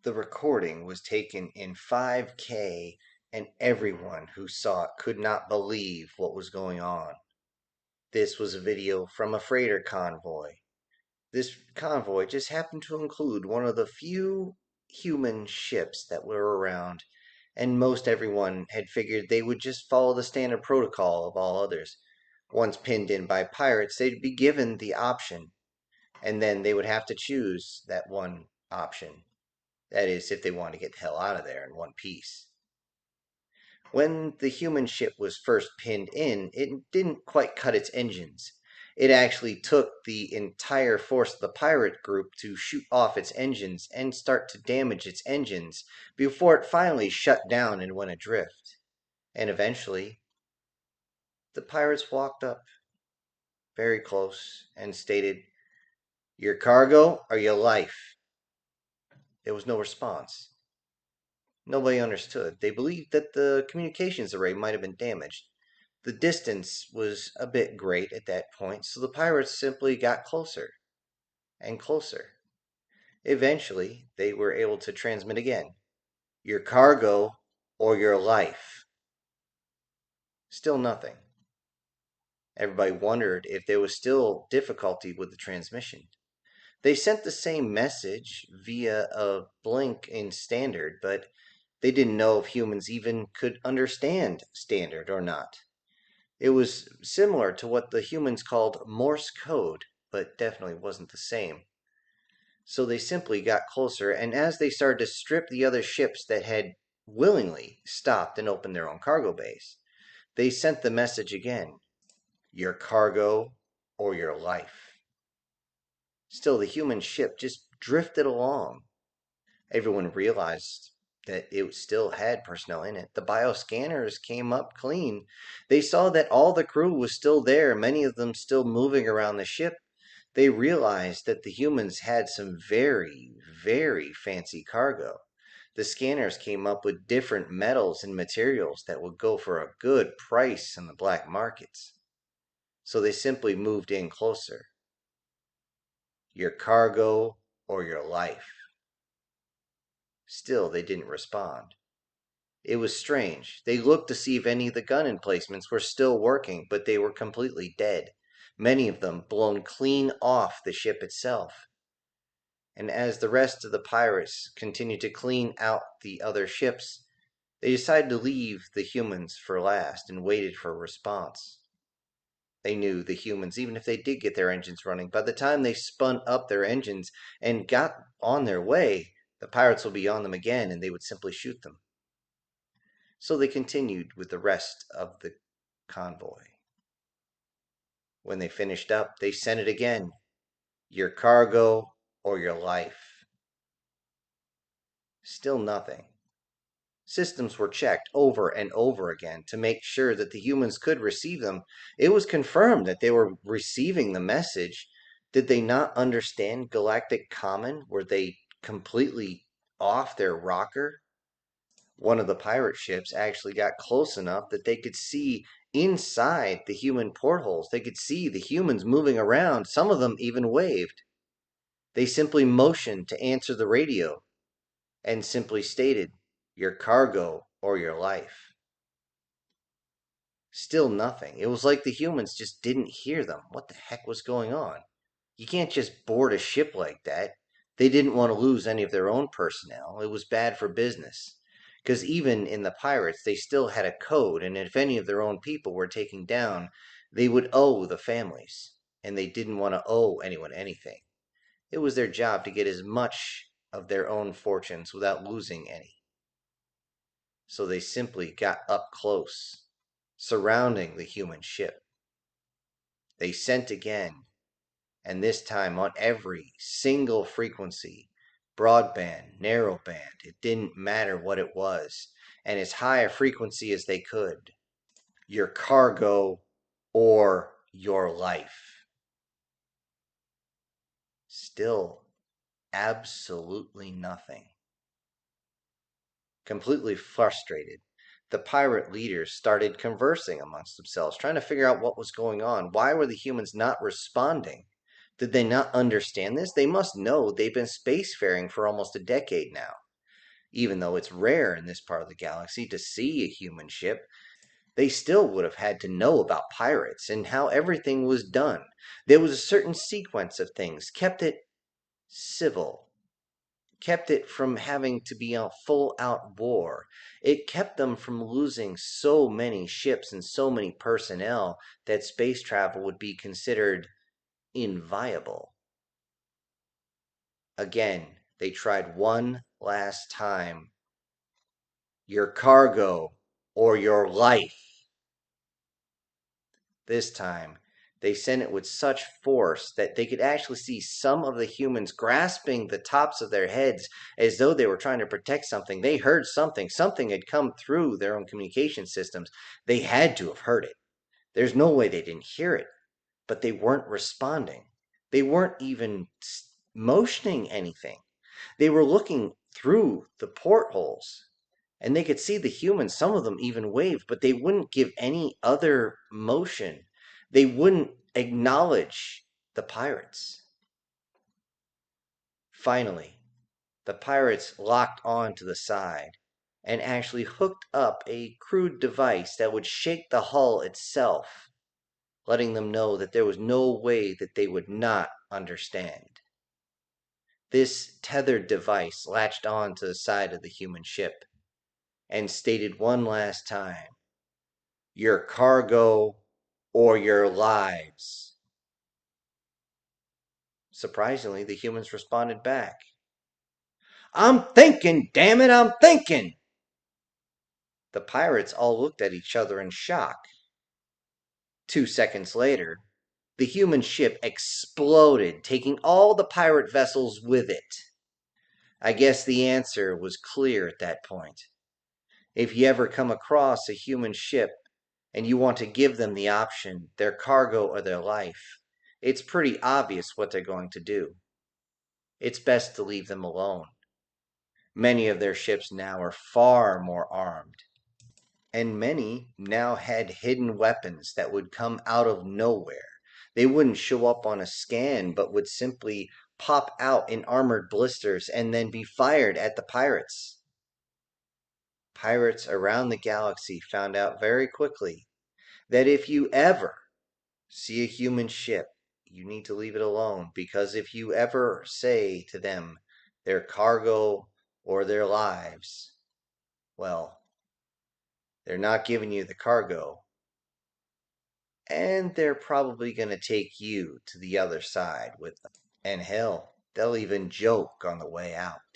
The recording was taken in 5K, and everyone who saw it could not believe what was going on. This was a video from a freighter convoy. This convoy just happened to include one of the few human ships that were around, and most everyone had figured they would just follow the standard protocol of all others. Once pinned in by pirates, they'd be given the option, and then they would have to choose that one option. That is, if they want to get the hell out of there in one piece. When the human ship was first pinned in, it didn't quite cut its engines. It actually took the entire force of the pirate group to shoot off its engines and start to damage its engines before it finally shut down and went adrift. And eventually, the pirates walked up very close and stated, "Your cargo or your life?" There was no response. Nobody understood. They believed that the communications array might have been damaged. The distance was a bit great at that point, so the pirates simply got closer and closer. Eventually, they were able to transmit again. "Your cargo or your life?" Still nothing. Everybody wondered if there was still difficulty with the transmission. They sent the same message via a blink in standard, but they didn't know if humans even could understand standard or not. It was similar to what the humans called Morse code, but definitely wasn't the same. So they simply got closer, and as they started to strip the other ships that had willingly stopped and opened their own cargo bays, they sent the message again: "Your cargo or your life." Still, the human ship just drifted along. Everyone realized that it still had personnel in it. The bioscanners came up clean. They saw that all the crew was still there, many of them still moving around the ship. They realized that the humans had some very, very fancy cargo. The scanners came up with different metals and materials that would go for a good price in the black markets. So they simply moved in closer. "Your cargo or your life?" Still, they didn't respond. It was strange. They looked to see if any of the gun emplacements were still working, but they were completely dead, many of them blown clean off the ship itself. And as the rest of the pirates continued to clean out the other ships, they decided to leave the humans for last and waited for a response. They knew the humans, even if they did get their engines running, by the time they spun up their engines and got on their way, the pirates would be on them again and they would simply shoot them. So they continued with the rest of the convoy. When they finished up, they sent it again: "Your cargo or your life?" Still nothing. Systems were checked over and over again to make sure that the humans could receive them. It was confirmed that they were receiving the message. Did they not understand Galactic Common? Were they completely off their rocker? One of the pirate ships actually got close enough that they could see inside the human portholes. They could see the humans moving around. Some of them even waved. They simply motioned to answer the radio and simply stated, "Your cargo or your life." Still nothing. It was like the humans just didn't hear them. What the heck was going on? You can't just board a ship like that. They didn't want to lose any of their own personnel. It was bad for business. Because even in the pirates, they still had a code, and if any of their own people were taken down, they would owe the families. And they didn't want to owe anyone anything. It was their job to get as much of their own fortunes without losing any. So they simply got up close, surrounding the human ship. They sent again, and this time on every single frequency: broadband, narrowband, it didn't matter what it was, and as high a frequency as they could. "Your cargo or your life?" Still absolutely nothing. Completely frustrated, the pirate leaders started conversing amongst themselves, trying to figure out what was going on. Why were the humans not responding? Did they not understand this? They must know. They've been spacefaring for almost a decade now. Even though it's rare in this part of the galaxy to see a human ship, they still would have had to know about pirates and how everything was done. There was a certain sequence of things, kept it civil, kept it from having to be a full out war. It kept them from losing so many ships and so many personnel that space travel would be considered inviable. Again, they tried one last time. Your cargo or your life. This time, they sent it with such force that they could actually see some of the humans grasping the tops of their heads as though they were trying to protect something. They heard something. Something had come through their own communication systems. They had to have heard it. There's no way they didn't hear it, but they weren't responding. They weren't even motioning anything. They were looking through the portholes and they could see the humans. Some of them even waved, but they wouldn't give any other motion. They wouldn't acknowledge the pirates. Finally, the pirates locked on to the side and actually hooked up a crude device that would shake the hull itself, letting them know that there was no way that they would not understand. This tethered device latched on to the side of the human ship and stated one last time, your cargo or your lives. Surprisingly, the humans responded back. I'm thinking, damn it, I'm thinking. The pirates all looked at each other in shock. 2 seconds later, the human ship exploded, taking all the pirate vessels with it. I guess the answer was clear at that point. If you ever come across a human ship and you want to give them the option, their cargo or their life, it's pretty obvious what they're going to do. It's best to leave them alone. Many of their ships now are far more armed, and many now had hidden weapons that would come out of nowhere. They wouldn't show up on a scan, but would simply pop out in armored blisters and then be fired at the pirates. Pirates around the galaxy found out very quickly that if you ever see a human ship, you need to leave it alone, because if you ever say to them their cargo or their lives, well, they're not giving you the cargo, and they're probably going to take you to the other side with them. And hell, they'll even joke on the way out.